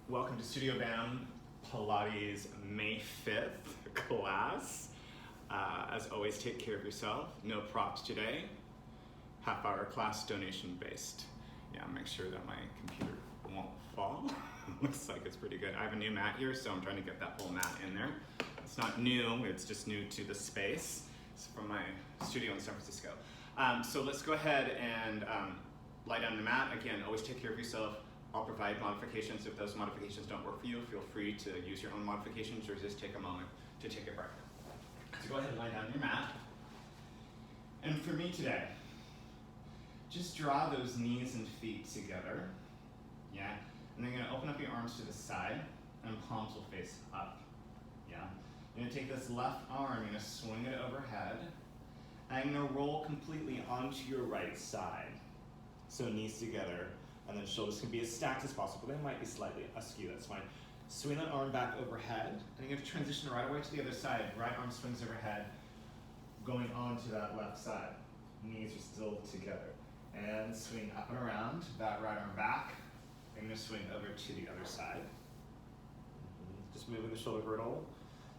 Welcome to Studio Band Pilates May 5th class. As always, take care of yourself. No props today. Half-hour class, donation based. Yeah, make sure that my computer won't fall. Looks like it's pretty good. I have a new mat here, so I'm trying to get that whole mat in there. It's not new, it's just new to the space. It's from my studio in San Francisco. So let's go ahead and lie down on the mat. Again, always take care of yourself. I'll provide modifications. If those modifications don't work for you, feel free to use your own modifications or just take a moment to take a breath. So go ahead and lie down on your mat. And for me today, just draw those knees and feet together. Yeah. And then you're gonna open up your arms to the side and palms will face up. Yeah. You're gonna take this left arm, you're gonna swing it overhead. And you're gonna roll completely onto your right side. So knees together. And then shoulders can be as stacked as possible. They might be slightly askew, that's fine. Swing that arm back overhead. And you're gonna transition right away to the other side. Right arm swings overhead, going on to that left side. Knees are still together. And swing up and around, that right arm back. And you're gonna swing over to the other side. Just moving the shoulder girdle,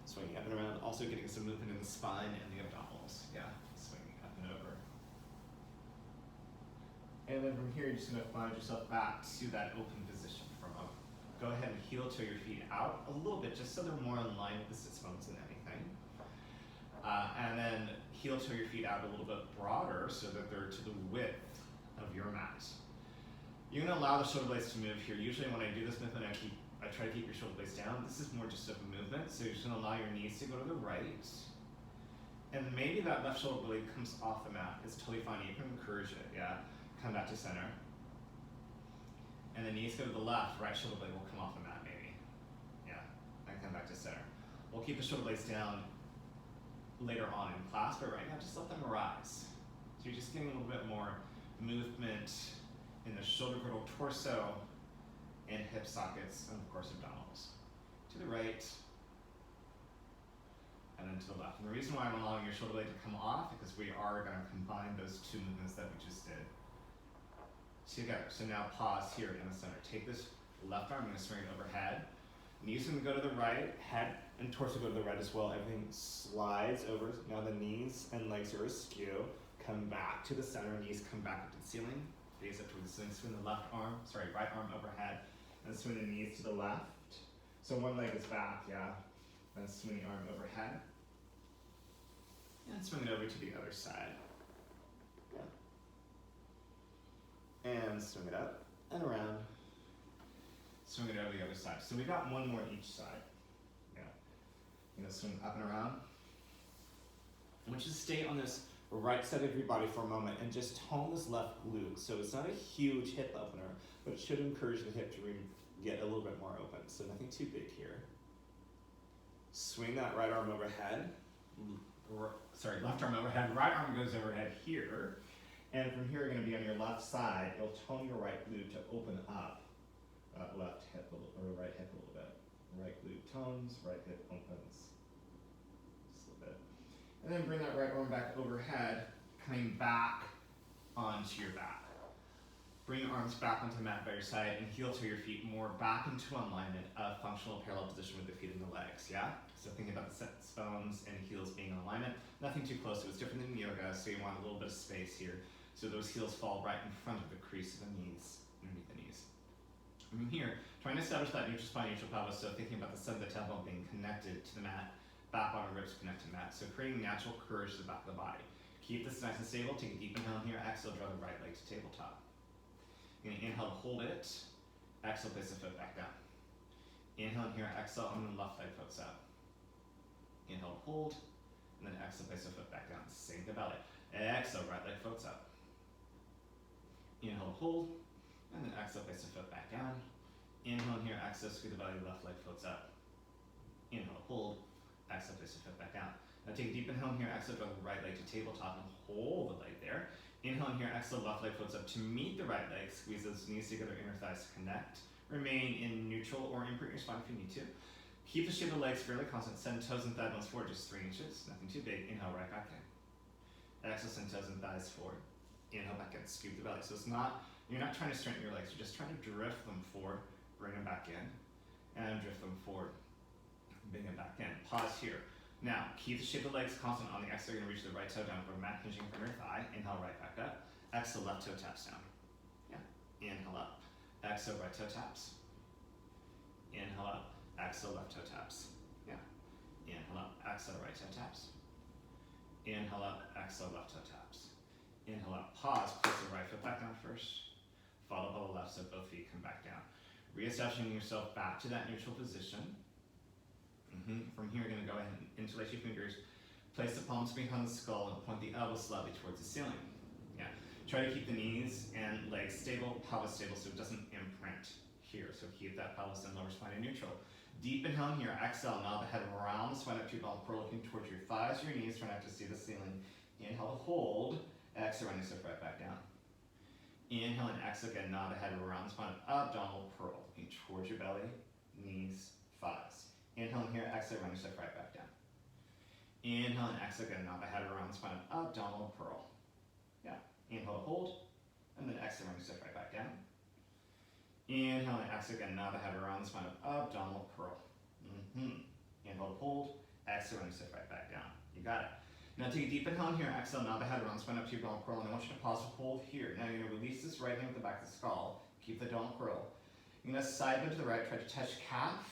swinging up and around. Also getting some movement in the spine and the abdominals. Yeah, swinging up and over. And then from here, you're just gonna find yourself back to that open position for a moment. Go ahead and heel toe your feet out a little bit, just so they're more in line with the sits bones than anything. And then heel toe your feet out a little bit broader so that they're to the width of your mat. You're gonna allow the shoulder blades to move here. Usually when I do this movement, I try to keep your shoulder blades down. This is more just of a movement, so you're just gonna allow your knees to go to the right. And maybe that left shoulder blade comes off the mat. It's totally fine, you can encourage it, yeah. Come back to center. And the knees go to the left, right shoulder blade will come off the mat maybe. Yeah, and come back to center. We'll keep the shoulder blades down later on in class, but right now just let them rise. So you're just getting a little bit more movement in the shoulder girdle, torso, and hip sockets, and of course abdominals. To the right, and then to the left. And the reason why I'm allowing your shoulder blade to come off is because we are going to combine those two movements that we just did together. So now pause here in the center. Take this left arm, I'm going to swing it overhead. Knees are going to go to the right, head and torso go to the right as well. Everything slides over. Now the knees and legs are askew. Come back to the center, knees come back up to the ceiling. Gaze up towards the ceiling, swing the right arm overhead, and swing the knees to the left. So one leg is back, yeah. Then swing the arm overhead. And swing it over to the other side. And swing it up and around. Swing it over the other side. So we got one more each side. Yeah. You're gonna swing up and around. I want you to stay on this right side of your body for a moment and just tone this left glute. So it's not a huge hip opener, but it should encourage the hip to get a little bit more open. So nothing too big here. Swing that right arm overhead. Left arm overhead. Right arm goes overhead here. And from here, you're going to be on your left side. You'll tone your right glute to open up left hip or right hip a little bit. Right glute tones, right hip opens. Just a little bit. And then bring that right arm back overhead, coming back onto your back. Bring your arms back onto the mat by your side and heel toe your feet more back into alignment, a functional parallel position with the feet and the legs, yeah? So thinking about the sits bones and heels being in alignment. Nothing too close, so it's different than yoga, so you want a little bit of space here. So those heels fall right in front of the crease of the knees, underneath the knees. From here, trying to establish that neutral spine, neutral pelvis, so thinking about the center of the tailbone being connected to the mat, back bottom ribs connect to the mat. So creating natural curves to the back of the body. Keep this nice and stable, take a deep inhale here, exhale, draw the right leg to tabletop. You're gonna inhale, hold it, exhale, place the foot back down. Inhale in here, exhale, and then left leg floats up. Inhale, hold, and then exhale, place the foot back down. Sink the belly. Exhale, right leg floats up. Inhale, hold, and then exhale, place the foot back down. Inhale in here, exhale, squeeze the belly, left leg floats up. Inhale, hold, exhale, place the foot back down. Now take a deep inhale in here, exhale, draw the right leg to tabletop and hold the leg there. Inhale in here, exhale, left leg floats up to meet the right leg, squeeze those knees together, inner thighs connect. Remain in neutral or imprint your spine if you need to. Keep the shape of the legs fairly constant, send toes and thigh bones forward just 3 inches, nothing too big. Inhale, right back in. Exhale, send toes and thighs forward. Inhale back in, scoop the belly. So it's not, you're not trying to straighten your legs, you're just trying to drift them forward, bring them back in. and drift them forward. Bring them back in. Pause here. Now, keep the shape of the legs constant. On the exhale, you're going to reach the right toe down for mat hinging from your thigh. Inhale, right back up. Exhale, left toe taps down. Yeah. Inhale up. Exhale, right toe taps. Inhale up. Exhale, left toe taps. Yeah. Inhale up. Exhale, right toe taps. Inhale up. Exhale, left toe taps. Inhale up. Pause. Place the right foot back down first. Follow by the left, so both feet come back down. Reestablishing yourself back to that neutral position. From here, you're going to go ahead and interlace your fingers, place the palms behind the skull, and point the elbows slightly towards the ceiling. Yeah. Try to keep the knees and legs stable, pelvis stable, so it doesn't imprint here. So keep that pelvis and lower spine in neutral. Deep inhale here, exhale, nod the head around the spine up to your ball, curl looking towards your thighs, your knees, try not to see the ceiling. Inhale to hold, exhale, run yourself right back down. Inhale and exhale again, nod the head around the spine, abdominal curl, looking towards your belly, knees, thighs. Inhale in here, exhale, run yourself right back down. Inhale and exhale again, nod the head around the spine, abdominal curl. Yeah. Inhale to hold, and then exhale, run yourself right back down. Inhale and exhale again, nod the head around the spine, abdominal curl. Inhale to hold, exhale, run yourself right back down. You got it. Now take a deep inhale in here, exhale, nod the head around the spine up to your abdominal curl, and I want you to pause and hold here. Now you're going to release this right hand with the back of the skull, keep the abdominal curl. You're going to side bend to the right, try to touch calf,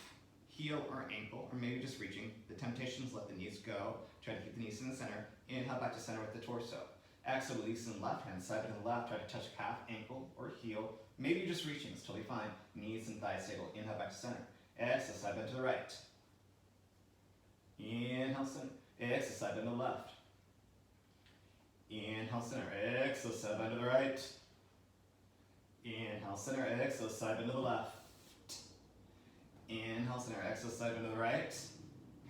heel or ankle, or maybe just reaching. The temptation is let the knees go. Try to keep the knees in the center. Inhale back to center with the torso. Exhale, release in the left hand, side to the left. Try to touch calf, ankle, or heel. Maybe you're just reaching, it's totally fine. Knees and thighs stable. Inhale back to center. Exhale, side bend to the right. Inhale, center. Exhale, side bend to the left. Inhale, center. Exhale, side bend to the right. Inhale, center. Exhale, side bend to the left. Inhale, center, exhale, side bend to the right.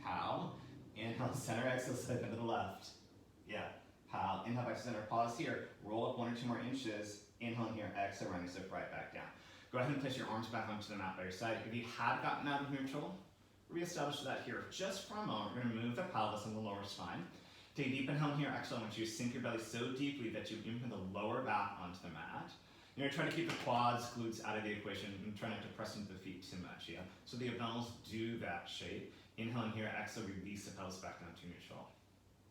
How? Inhale, center, exhale, side bend to the left. Yeah. How? Inhale, back to center. Pause here. Roll up 1 or 2 more inches. Inhale here, exhale, run yourself right back down. Go ahead and place your arms back onto the mat by your side. If you have gotten out of neutral, reestablish that here. Just for a moment, we're going to move the pelvis and the lower spine. Take a deep inhale here, exhale. I want you to sink your belly so deeply that you imprint the lower back onto the mat. You're going to try to keep the quads, glutes out of the equation and try not to press into the feet too much, yeah? So the abdominals do that shape. Inhale in here, exhale, release the pelvis back down to neutral.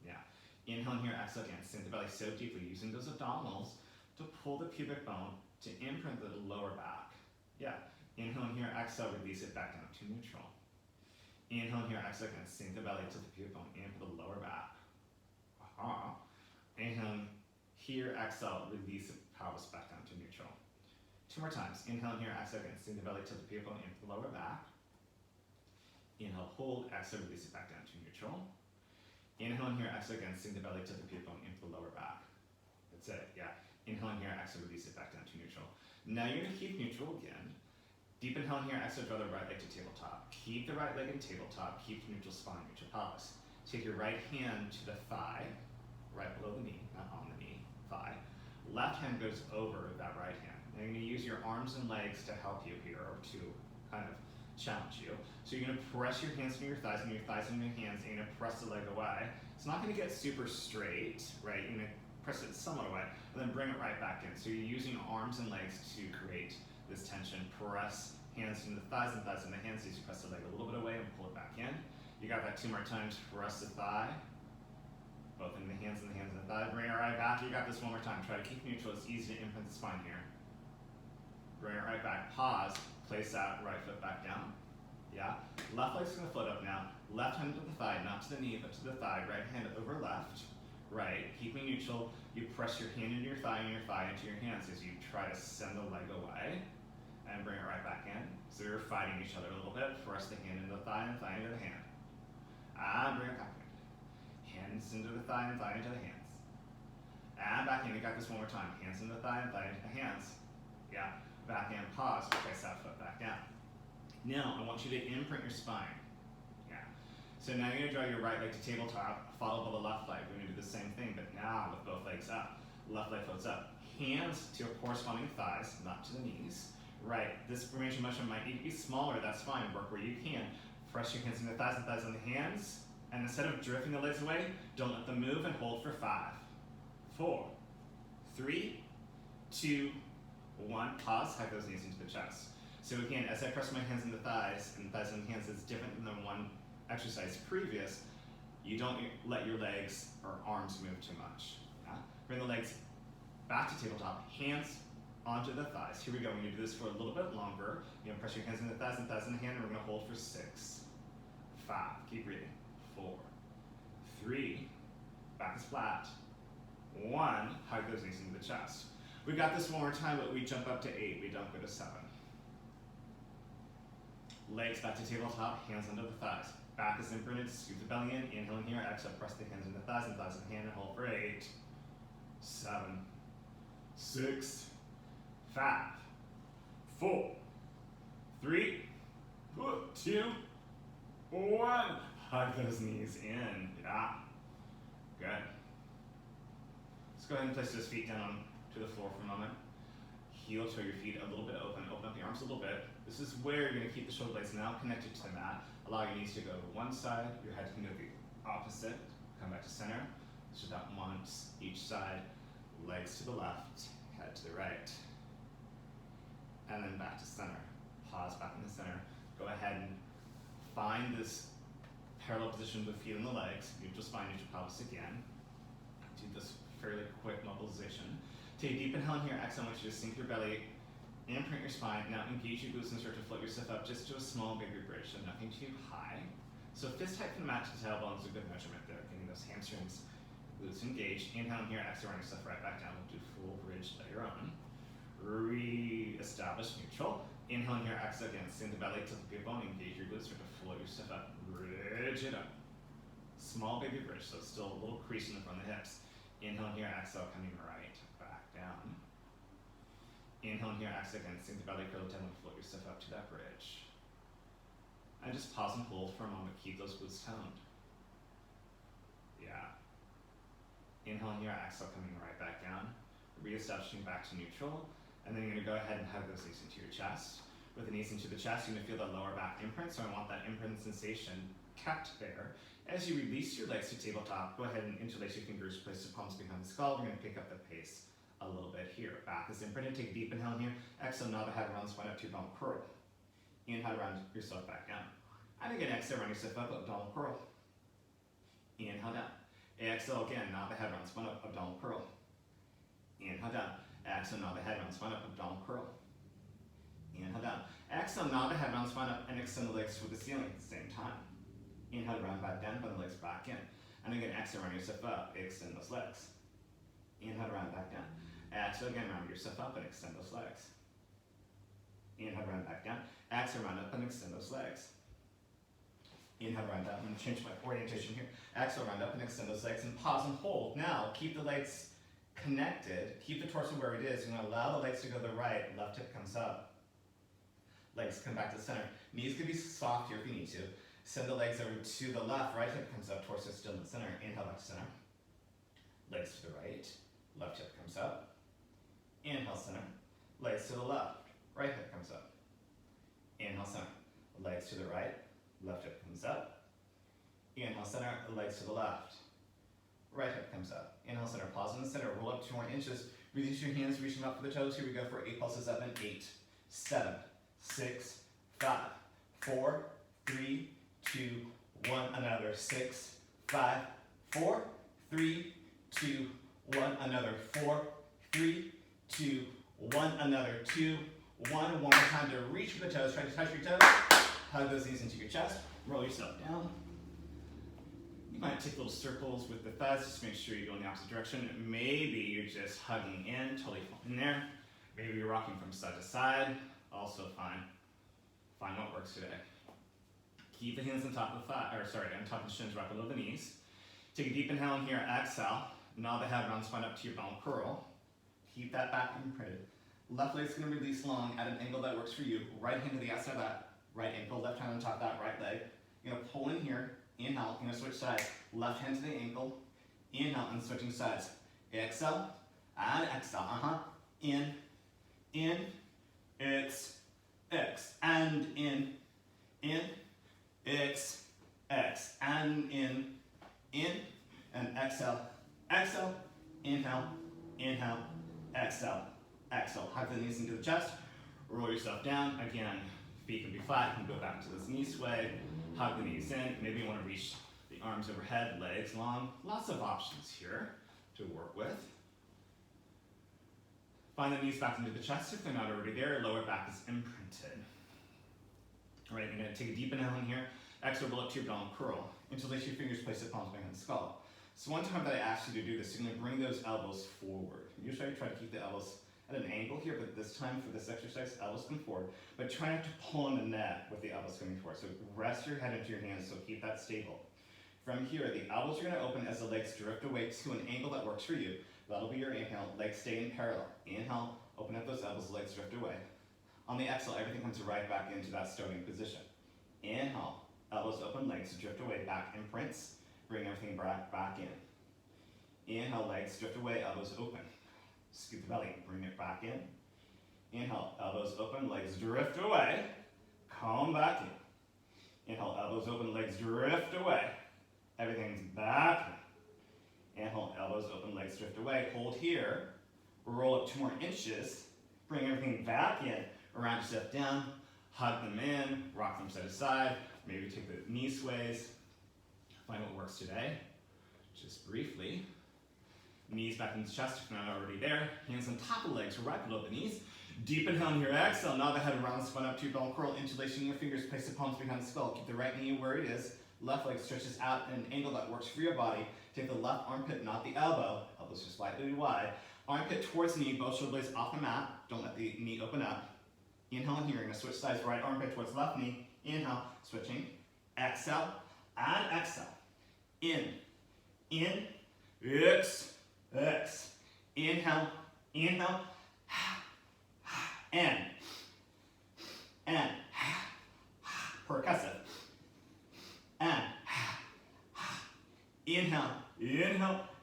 Yeah. Inhale in here, exhale again. Sink the belly so deeply, using those abdominals to pull the pubic bone to imprint the lower back. Yeah. Inhale in here, exhale, release it back down to neutral. Inhale in here, exhale again. Sink the belly to the pubic bone, in for the lower back. Inhale here, exhale, release the pelvis back down to neutral. 2 more times. Inhale in here, exhale again. Sink the belly to the pubic bone, in for the lower back. Inhale, hold, exhale, release it back down to neutral. Inhale in here, exhale again. Sink the belly to the pubic bone, in for the lower back. That's it, yeah. Inhale in here, exhale, release it back down to neutral. Now you're going to keep neutral again. Deep inhale in here, exhale, draw the right leg to tabletop. Keep the right leg in tabletop, keep neutral spine, neutral pelvis. Take your right hand to the thigh, right below the knee, not on the knee, thigh. Left hand goes over that right hand. Now you're going to use your arms and legs to help you here, or to kind of challenge you. So you're going to press your hands into your thighs, and your thighs into your hands, and you're going to press the leg away. It's not going to get super straight, right? You're going to press it somewhat away, and then bring it right back in. So you're using arms and legs to create this tension. Press hands into the thighs and thighs into the hands as you press the leg a little bit away and pull it back in. You got that 2 more times. Press the thigh, both in the hands and the thigh. Bring it right back. You got this 1 more time. Try to keep neutral. It's easy to imprint the spine here. Bring it right back. Pause. Place that right foot back down. Yeah. Left leg's going to float up now. Left hand to the thigh, not to the knee, but to the thigh. Right hand over left. Right. Keeping neutral. You press your hand into your thigh and your thigh into your hands as you try to send the leg away and bring it right back in. So you're fighting each other a little bit. Press the hand into the thigh and thigh into the hand. And bring it back in. Hands into the thigh and thigh into the hands. And back in. You got this 1 more time. Hands into the thigh and thigh into the hands. Yeah. Back in. Pause. Place that foot back down. Now, I want you to imprint your spine. Yeah. So now you're going to draw your right leg to tabletop, followed by the left leg. We're going to do the same thing, but now with both legs up. Left leg floats up. Hands to your corresponding thighs, not to the knees. Right. This range of motion might need to be smaller. That's fine. Work where you can. Press your hands into the thighs and thighs on the hands. And instead of drifting the legs away, don't let them move, and hold for 5, 4, 3, 2, 1. Pause. Hug those knees into the chest. So again, as I press my hands into thighs, and thighs and hands is different than the one exercise previous, you don't let your legs or arms move too much. Yeah? Bring the legs back to tabletop, hands onto the thighs. Here we go, we're gonna do this for a little bit longer. You're gonna press your hands into thighs and thighs in the hand, and we're gonna hold for 6, 5, keep breathing, 4, 3, back is flat, 1, hug those knees into the chest. We got this one more time, but we jump up to 8, we don't go to 7. Legs back to tabletop, hands under the thighs. Back is imprinted, scoop the belly in, inhaling here, exhale, press the hands into the thighs and thighs in the hand, and hold for 8, 7, 6, 5, 4, 3, 2, 1. Hug those knees in. Yeah. Good. Let's go ahead and place those feet down to the floor for a moment. Heel toe your feet a little bit open. Open up the arms a little bit. This is where you're going to keep the shoulder blades now connected to the mat. Allow your knees to go to one side. Your head can go the opposite. Come back to center. So that once each side. Legs to the left, head to the right. And then back to center. Pause back in the center. Go ahead and find this parallel position with the feet and the legs. Neutral spine, neutral pelvis again. Do this fairly quick mobilization. Take a deep inhale here. Exhale, I want you to sink your belly, imprint your spine. Now engage your glutes and start to float yourself up just to a small baby bridge, so nothing too high. So fist height from the mat to the tailbone is a good measurement there. Getting those hamstrings, glutes engaged. Inhale here, exhale, run yourself right back down. We'll do full bridge at your own. Re-establish neutral. Inhale here, exhale again. Sink the belly to the hip bone. Engage your glutes, start to float yourself up. Bridge it up. Small baby bridge, so still a little crease in the front of the hips. Inhale here, exhale, coming right back down. Inhale here, exhale again. Sink the belly, curl it down, and float yourself up to that bridge. And just pause and hold for a moment. Keep those glutes toned. Yeah. Inhale here, exhale, coming right back down. Re-establishing back to neutral. And then you're going to go ahead and hug those knees into your chest. With the knees into the chest, you're going to feel that lower back imprint. So I want that imprint sensation kept there. As you release your legs to tabletop, go ahead and interlace your fingers, place the palms behind the skull. We're going to pick up the pace a little bit here. Back is imprinted. Take a deep inhale here. Exhale, nod the head around, spine up to bone curl. Inhale, round yourself back down. And again, exhale, round yourself up, abdominal curl. Inhale down. Exhale again, nod the head around, spine up, abdominal curl. Inhale down. Exhale, nod the head around, spine up, abdominal curl. Inhale down. Exhale, nod the head around, spine up, and extend the legs toward the ceiling at the same time. Inhale, round back down, bend the legs back in. And again, exhale, round yourself up, extend those legs. Inhale, round back down. Exhale again, round yourself up and extend those legs. Inhale, round back down. Exhale, round up and extend those legs. Inhale, round up. I'm going to change my orientation here. Exhale, round up and extend those legs, and pause and hold. Now, keep the legs connected. Keep the torso where it is. You're going to allow the legs to go to the right. Left hip comes up. Legs come back to the center. Knees can be soft here if you need to. Send the legs over to the left. Right hip comes up. Torso still in the center. Inhale, back to center. Legs to the right. Left hip comes up. Inhale, center. Legs to the left. Right hip comes up. Inhale, center. Legs to the right. Left hip comes up. Inhale, center. Legs to the left. Right hip comes up. Inhale, center. Pause in the center. Roll up 2 more inches. Release your hands. Reach them up for the toes. Here we go for 8 pulses up in 8, 7, 6, 5, 4, 3, 2, 1. Another 6, 5, 4, 3, 2, 1. Another 4, 3, 2, 1. Another 2, 1. One more time to reach for the toes. Try to touch your toes. Hug those knees into your chest. Roll yourself down. You might take little circles with the thighs. Just make sure you go in the opposite direction. Maybe you're just hugging in, totally in there. Maybe you're rocking from side to side. Also fine. Find what works today. Keep the hands on top of the thigh, on top of the shins, right below the knees. Take a deep inhale in here. Exhale. Nod the head around, spine up to your bone curl. Keep that back imprinted. Left leg's going to release long at an angle that works for you. Right hand to the outside of that right ankle. Left hand on top of that right leg. You're going to pull in here. Inhale. You're going to switch sides. Left hand to the ankle. Inhale and switching sides. Exhale and exhale. In. X. And in. X. And in. And exhale. Exhale. Inhale. Exhale. Hug the knees into the chest. Roll yourself down. Again, feet can be flat. You can go back to this knee sway. Hug the knees in. Maybe you want to reach the arms overhead, legs long. Lots of options here to work with. Find the knees back into the chest if they're not already there. Lower back is imprinted. All right, you're going to take a deep inhale in here. Exhale, roll up to your abdominal curl. Interlace your fingers, place the palms behind the skull. So one time that I asked you to do this, you're going to bring those elbows forward. Usually I try to keep the elbows at an angle here, but this time for this exercise, elbows come forward. But try not to pull on the net with the elbows coming forward. So rest your head into your hands, so keep that stable. From here, the elbows are going to open as the legs drift away to an angle that works for you. That'll be your inhale. Legs stay in parallel. Inhale, open up those elbows, legs drift away. On the exhale, everything comes right back into that starting position. Inhale, elbows open, legs drift away, back imprints. Bring everything back in. Inhale, legs drift away, elbows open. Scoop the belly, bring it back in. Inhale, elbows open, legs drift away. Come back in. Inhale, elbows open, legs drift away. Everything's back in. Inhale, elbows open, legs drift away. Hold here. Roll up 2 more inches. Bring everything back in. Round yourself down. Hug them in. Rock them side to side. Maybe take the knee sways. Find what works today. Just briefly. Knees back in the chest if not already there. Hands on top of the legs, right below the knees. Deep inhale in here, exhale. Nod the head around the spine up to your abdominal curl. Interlacing your fingers, place the palms behind the skull. Keep the right knee where it is. Left leg stretches out at an angle that works for your body. Take the left armpit, not the elbow. Elbows just slightly wide. Armpit towards the knee, both shoulder blades off the mat. Don't let the knee open up. Inhale in here, you're going to switch sides. Right armpit towards left knee. Inhale, switching. Exhale, and exhale. In, X. Inhale, and percussive. And inhale,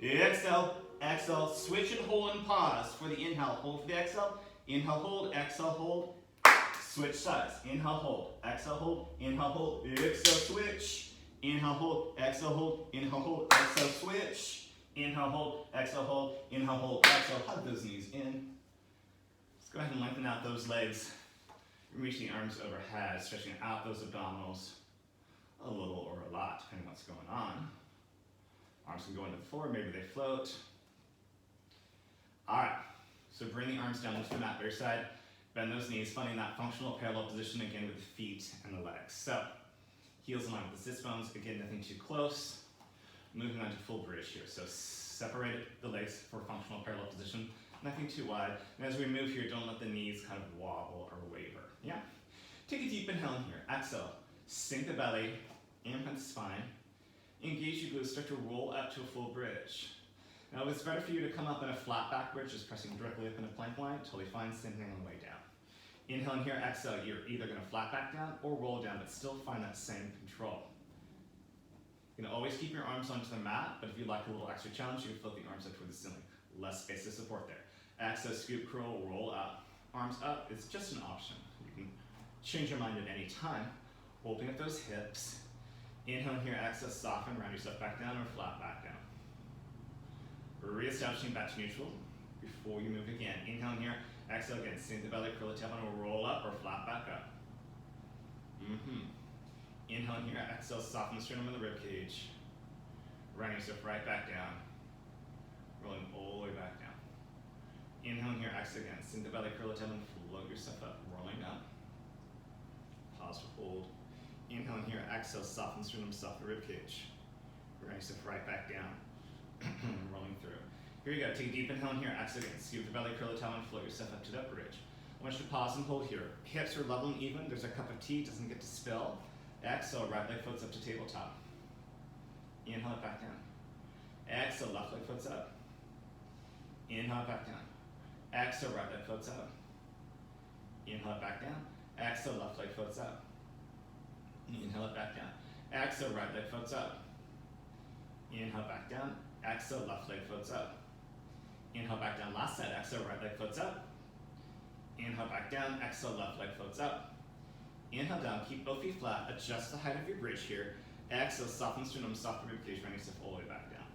exhale, switch and hold and pause for the inhale, hold for the exhale, exhale, hold, switch sides, inhale, hold, exhale, switch, inhale, hold, exhale, switch, inhale, hold, exhale, hug those knees in. Let's go ahead and lengthen out those legs, reach the arms overhead, stretching out those abdominals. A little or a lot, depending on what's going on. Arms can go into the floor, maybe they float. All right, so bring the arms down to the mat, very side. Bend those knees, finding that functional parallel position again with the feet and the legs. So, heels in line with the sits bones, again, nothing too close. Moving on to full bridge here. So, separate the legs for functional parallel position, nothing too wide. And as we move here, don't let the knees kind of wobble or waver. Yeah? Take a deep inhale in here, exhale. Sink the belly, imprint the spine, engage your glutes, start to roll up to a full bridge. Now it's better for you to come up in a flat back bridge, just pressing directly up in a plank line, totally fine, same thing on the way down. Inhale in here, exhale, you're either gonna flat back down or roll down, but still find that same control. You can always keep your arms onto the mat, but if you like a little extra challenge, you can float the arms up toward the ceiling. Less space to support there. Exhale, scoop, curl, roll up. Arms up, it's just an option. You can change your mind at any time. Opening up those hips. Inhale here, exhale, soften, round yourself back down or flat back down. Reestablishing back to neutral before you move again. Inhale here, exhale again, sink the belly, curl the tailbone, or roll up or flat back up. Inhale here, exhale, soften the sternum and the rib cage. Round yourself right back down. Rolling all the way back down. Inhale here, exhale again, sink the belly, curl the tailbone, float yourself up, rolling up. Pause to hold. Inhale in here, exhale, soften sternum, soften rib cage. Round yourself right back down. Rolling through. Here you go, take a deep inhale in here, exhale again. Scoop the belly, curl the tailbone, float yourself up to that bridge. I want you to pause and hold here. Hips are level and even. There's a cup of tea, doesn't get to spill. Exhale, right leg floats up to tabletop. Inhale it back down. Exhale, left leg floats up. Inhale it back down. Exhale, right leg floats up. Inhale it back down. Exhale, left leg floats up. Inhale it back down. Exhale, right leg floats up. Inhale back down. Exhale, left leg floats up. Inhale back down, last side. Exhale, right leg floats up. Inhale back down. Exhale, left leg floats up. Inhale down, keep both feet flat. Adjust the height of your bridge here. Exhale, soften sternum, soften rib cage, bring yourself all the way back down.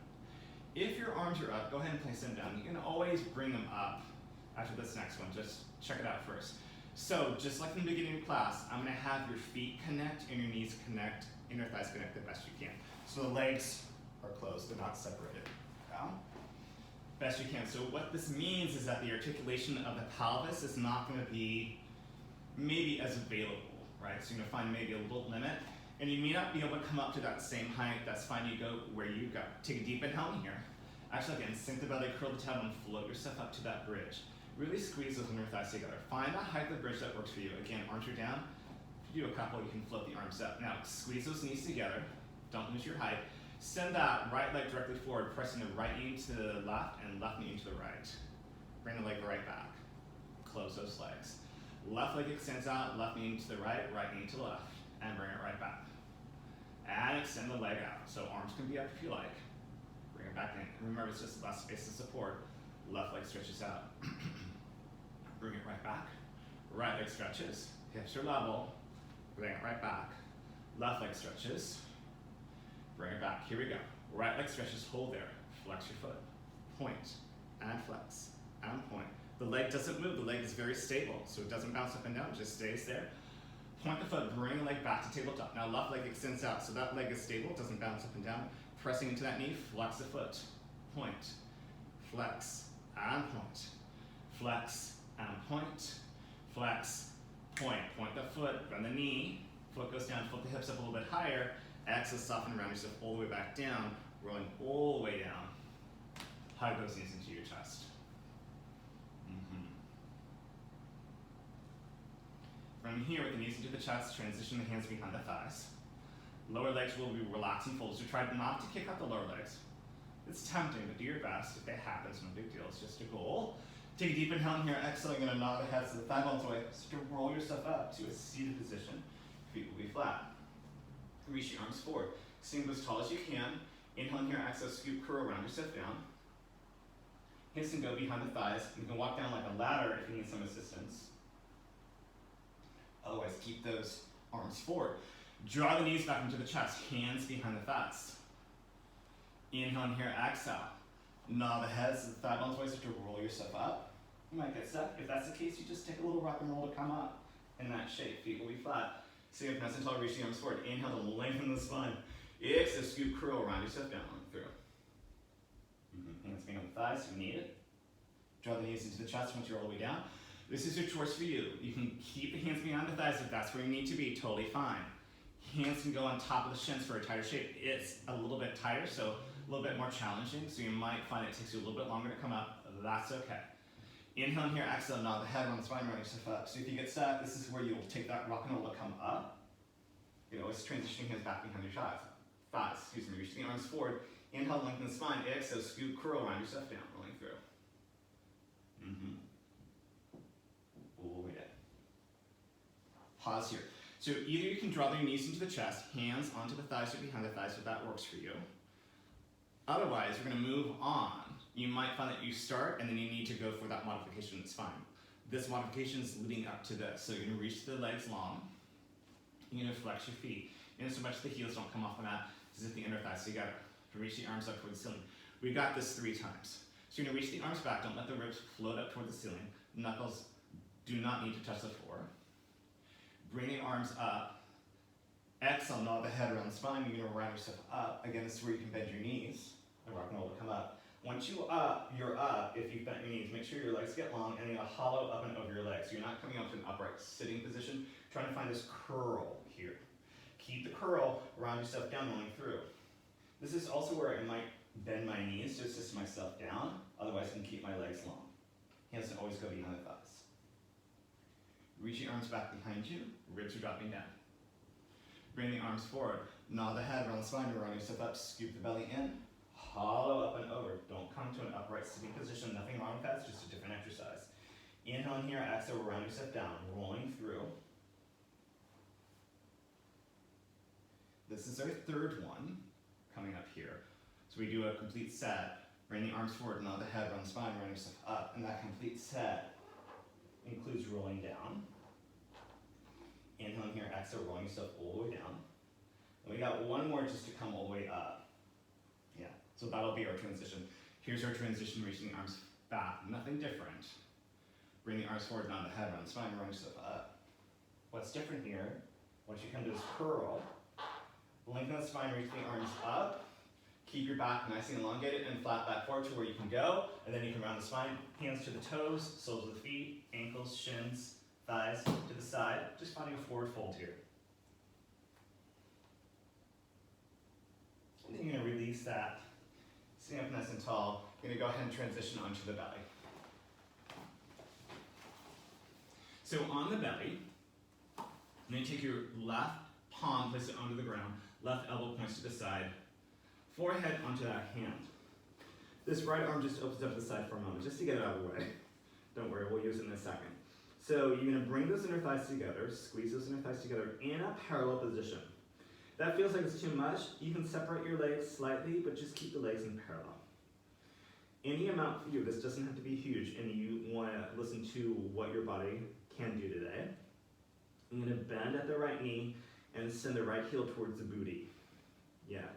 If your arms are up, go ahead and place them down. You can always bring them up after this next one. Just check it out first. So just like in the beginning of class, I'm gonna have your feet connect and your knees connect and your thighs connect the best you can. So the legs are closed, they're not separated. Yeah? Best you can. So what this means is that the articulation of the pelvis is not gonna be maybe as available, right? So you're gonna find maybe a little limit, and you may not be able to come up to that same height. That's fine, you go where you go. Take a deep inhale in here. Actually, again, sink the belly, curl the tailbone, float yourself up to that bridge. Really squeeze those inner thighs together. Find the height of the bridge that works for you. Again, arms are down. If you do a couple, you can float the arms up. Now, squeeze those knees together. Don't lose your height. Send that right leg directly forward, pressing the right knee to the left and left knee to the right. Bring the leg right back. Close those legs. Left leg extends out, left knee to the right knee to the left, and bring it right back. And extend the leg out. So arms can be up if you like. Bring it back in. Remember, it's just less space of support. Left leg stretches out. Bring it right back. Right leg stretches. Hips are level. Bring it right back. Left leg stretches. Bring it back. Here we go. Right leg stretches. Hold there. Flex your foot. Point. And flex. And point. The leg doesn't move. The leg is very stable. So it doesn't bounce up and down. It just stays there. Point the foot. Bring the leg back to tabletop. Now left leg extends out. So that leg is stable. It doesn't bounce up and down. Pressing into that knee. Flex the foot. Point. Flex. And point. Flex. And point. Flex. Point. Point the foot. Bend the knee. Foot goes down. Flip the hips up a little bit higher. Exhale, soften around yourself all the way back down. Rolling all the way down. Hug those knees into your chest. From here, with the knees into the chest, transition the hands behind the thighs. Lower legs will be relaxed and folded. So try not to kick out the lower legs. It's tempting, but do your best. If it happens, no big deal. It's just a goal. Take a deep inhale in here. Exhale, you're going to nod the head so the thigh bones away. Start to roll yourself up to a seated position. Feet will be flat. Reach your arms forward. Sink as tall as you can. Inhale in here. Exhale, scoop, curl around yourself down. Hips can go behind the thighs. You can walk down like a ladder if you need some assistance. Otherwise, keep those arms forward. Draw the knees back into the chest. Hands behind the thighs. Inhale in here. Exhale. Nod the head so the thigh bones away. Start to roll yourself up. You might get stuck. If that's the case, you just take a little rock and roll to come up in that shape. Feet will be flat. Same if nice and tall, reach the arms forward. Inhale to lengthen the spine. Exhale, scoop, curl around yourself down and through. Hands behind the thighs if you need it. Draw the knees into the chest once you're all the way down. This is your choice for you. You can keep the hands behind the thighs if that's where you need to be, totally fine. Hands can go on top of the shins for a tighter shape. It's a little bit tighter, so a little bit more challenging, so you might find it takes you a little bit longer to come up. That's okay. Inhale in here, exhale, nod the head, run the spine, run yourself up. So if you get stuck, this is where you'll take that rock and roll to come up. You know, it's transitioning hands back behind your thighs. Reaching the arms forward. Inhale, lengthen the spine. Exhale, scoop, curl around yourself down, rolling through. All the way down. Pause here. So either you can draw your knees into the chest, hands onto the thighs or behind the thighs if that works for you. Otherwise, we're going to move on. You might find that you start and then you need to go for that modification. It's fine. This modification is leading up to this. So you're going to reach the legs long. You're going to flex your feet. And so much the heels don't come off the mat. Zip the inner thighs together. Reach the arms up toward the ceiling. We got this 3 times. So you're going to reach the arms back. Don't let the ribs float up toward the ceiling. Knuckles do not need to touch the floor. Bring the arms up. Exhale, nod the head around the spine. You're going to round yourself up. Again, this is where you can bend your knees. And rock and roll to come up. Once you're up. If you've bent your knees, make sure your legs get long and you're going to hollow up and over your legs. So you're not coming up to an upright sitting position. Trying to find this curl here. Keep the curl, round yourself down, rolling through. This is also where I might bend my knees to assist myself down. Otherwise, I can keep my legs long. Hands can always go behind the thighs. Reach your arms back behind you. Ribs are dropping down. Bring the arms forward. Nod the head around the spine to round yourself up. Scoop the belly in. Hollow up and over. Don't come to an upright sitting position. Nothing wrong with that. It's just a different exercise. Inhale in here. Exhale. Round yourself down. Rolling through. This is our 3rd one coming up here. So we do a complete set. Bring the arms forward. Nod the head. Round the spine. Round yourself up. And that complete set includes rolling down. Inhale in here. Exhale. Rolling yourself all the way down. And we got one more just to come all the way up. Yeah, so that'll be our transition. Here's our transition, reaching the arms back. Nothing different. Bring the arms forward, down the head, round the spine, round yourself up. What's different here, once you come to this curl, lengthen the spine, reach the arms up, keep your back nice and elongated and flat back forward to where you can go, and then you can round the spine, hands to the toes, soles of the feet, ankles, shins, thighs to the side, just finding a forward fold here. And then you're gonna release that, sitting up nice and tall, you're gonna go ahead and transition onto the belly. So on the belly, you're gonna take your left palm, place it onto the ground, left elbow points to the side, forehead onto that hand. This right arm just opens up to the side for a moment, just to get it out of the way. Don't worry, we'll use it in a second. So you're gonna bring those inner thighs together, squeeze those inner thighs together in a parallel position. If that feels like it's too much, you can separate your legs slightly, but just keep the legs in parallel. Any amount for you, this doesn't have to be huge, and you wanna listen to what your body can do today. I'm gonna bend at the right knee and send the right heel towards the booty. Yeah,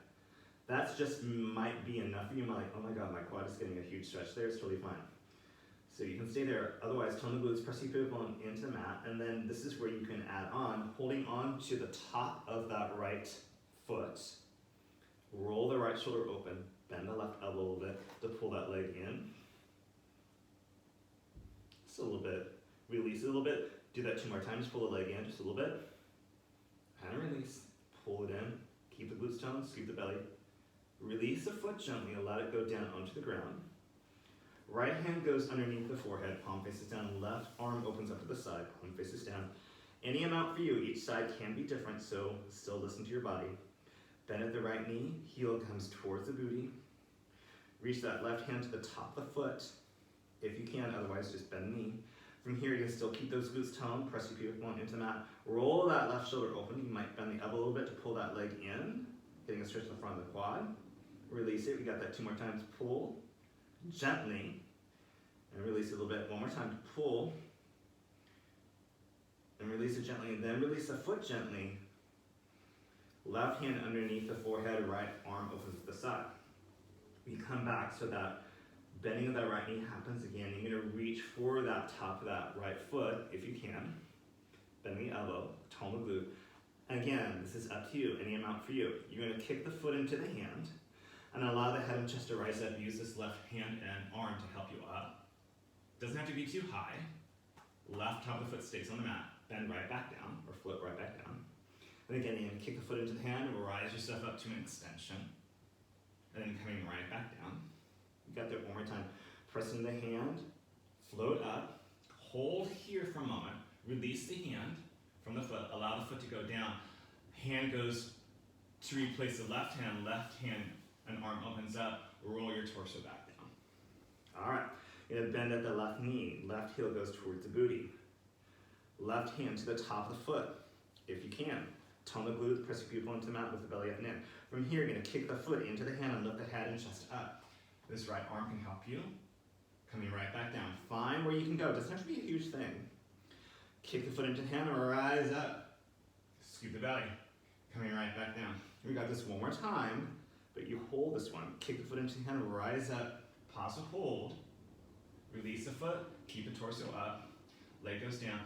that's just might be enough for you. Like, oh my God, my quad is getting a huge stretch there, it's totally fine. So you can stay there, otherwise tone the glutes, press your pivot bone into the mat, and then this is where you can add on, holding on to the top of that right foot, roll the right shoulder open, bend the left elbow a little bit to pull that leg in. Just a little bit, release it a little bit, do that 2 more times, pull the leg in just a little bit, and release, pull it in, keep the glutes toned, scoop the belly, release the foot gently and let it go down onto the ground. Right hand goes underneath the forehead, palm faces down, left arm opens up to the side, palm faces down. Any amount for you, each side can be different, so still listen to your body. Bend at the right knee, heel comes towards the booty. Reach that left hand to the top of the foot, if you can, otherwise just bend the knee. From here, you can still keep those glutes toned, press your pivot bone into the mat. Roll that left shoulder open, you might bend the elbow a little bit to pull that leg in, getting a stretch in the front of the quad. Release it, we got that 2 more times, pull. Gently, and release it a little bit. 1 more time to pull, and release it gently, and then release the foot gently. Left hand underneath the forehead, right arm opens to the side. We come back so that bending of that right knee happens again. You're gonna reach for that top of that right foot, if you can. Bend the elbow, tone the glute. And again, this is up to you, any amount for you. You're gonna kick the foot into the hand, and allow the head and chest to rise up. Use this left hand and arm to help you up. Doesn't have to be too high. Left top of the foot stays on the mat. Bend right back down, or flip right back down. And again, you're gonna kick the foot into the hand and rise yourself up to an extension. And then coming right back down. You got that 1 more time. Pressing the hand, float up, hold here for a moment, release the hand from the foot, allow the foot to go down. Hand goes to replace the left hand and arm opens up, roll your torso back down. All right, you're gonna bend at the left knee, left heel goes towards the booty. Left hand to the top of the foot, if you can. Tone the glutes, press your pupil into the mat with the belly up and in. From here, you're gonna kick the foot into the hand and lift the head and chest up. This right arm can help you. Coming right back down. Find where you can go, doesn't have to be a huge thing. Kick the foot into the hand and rise up. Scoop the belly, coming right back down. We got this 1 more time. But you hold this one, kick the foot into the hand, rise up, pause and hold, release the foot, keep the torso up, leg goes down.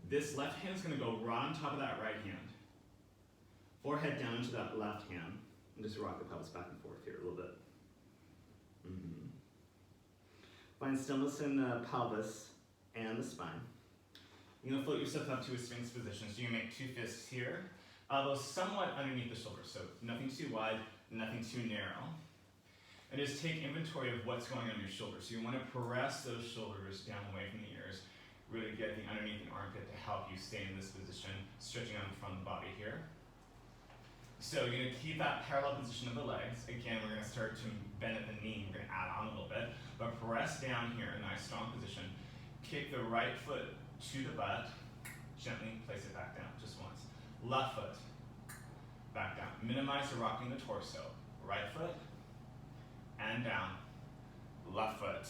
This left hand is gonna go right on top of that right hand. Forehead down into that left hand, and just rock the pelvis back and forth here a little bit. Find stillness in the pelvis and the spine. You're gonna float yourself up to a Sphinx position, so you make 2 fists here, elbows somewhat underneath the shoulders, so nothing too wide, nothing too narrow. And just take inventory of what's going on in your shoulders. So you want to press those shoulders down away from the ears, really get the underneath the armpit to help you stay in this position, stretching out in front of the body here. So you're going to keep that parallel position of the legs. Again, we're going to start to bend at the knee. We're going to add on a little bit, but press down here, a nice strong position. Kick the right foot to the butt, gently place it back down, just once. Left foot, back down. Minimize the rocking the torso. Right foot, and down. Left foot,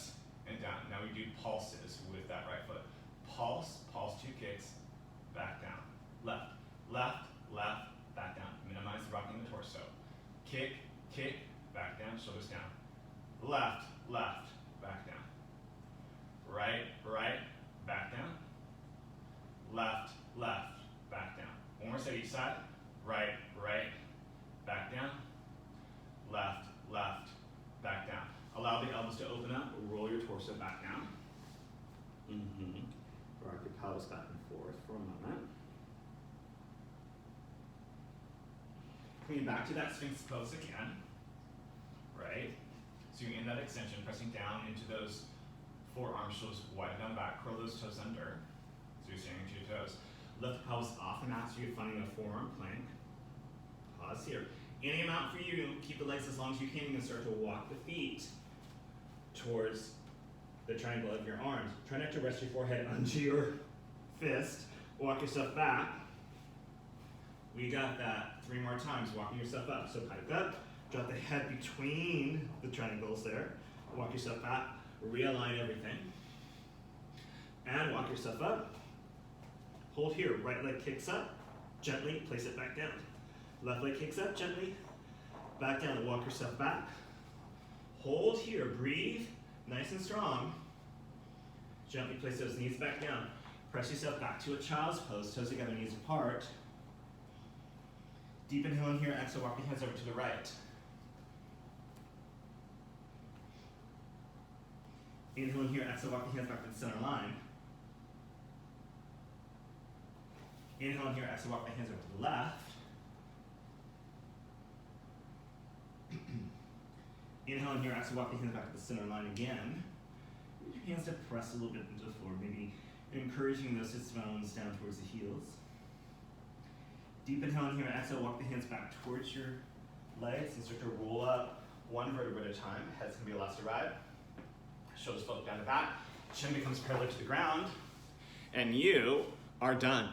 and down. Now we do pulses with that right foot. Pulse, pulse 2 kicks, back down. Left, left, left, back down. Minimize the rocking the torso. Kick, kick, back down, shoulders down. Left, left, back down. Right, right, back each side. Right, right, back down. Left, left, back down. Allow the elbows to open up, roll your torso back down. Rock your pelvis back and forth for a moment. Coming back to that Sphinx pose again, right? So you're in that extension, pressing down into those forearms, shoulders widen down back, curl those toes under. So you're standing to your toes. Lift the pelvis off the mat so you're finding a forearm plank. Pause here. Any amount for you, keep the legs as long as you can. You can start to walk the feet towards the triangle of your arms. Try not to rest your forehead onto your fist. Walk yourself back. We got that 3 more times, walking yourself up. So pike up, drop the head between the triangles there. Walk yourself back, realign everything. And walk yourself up. Hold here, right leg kicks up, gently place it back down. Left leg kicks up, gently, back down, walk yourself back. Hold here, breathe, nice and strong. Gently place those knees back down. Press yourself back to a child's pose, toes together, knees apart. Deep inhale in here, exhale, walk the hands over to the right. Inhale in here, exhale, walk the hands back to the center line. Inhale in here, exhale, walk the hands over to the left. Inhale in here, exhale, walk the hands back to the center line again. Use your hands to press a little bit into the floor, maybe encouraging those sits bones down towards the heels. Deep inhale in here, exhale, walk the hands back towards your legs and start to roll up one vertebra at a time. Head's gonna be elastic ride. Shoulders float down the back. Chin becomes parallel to the ground. And you are done.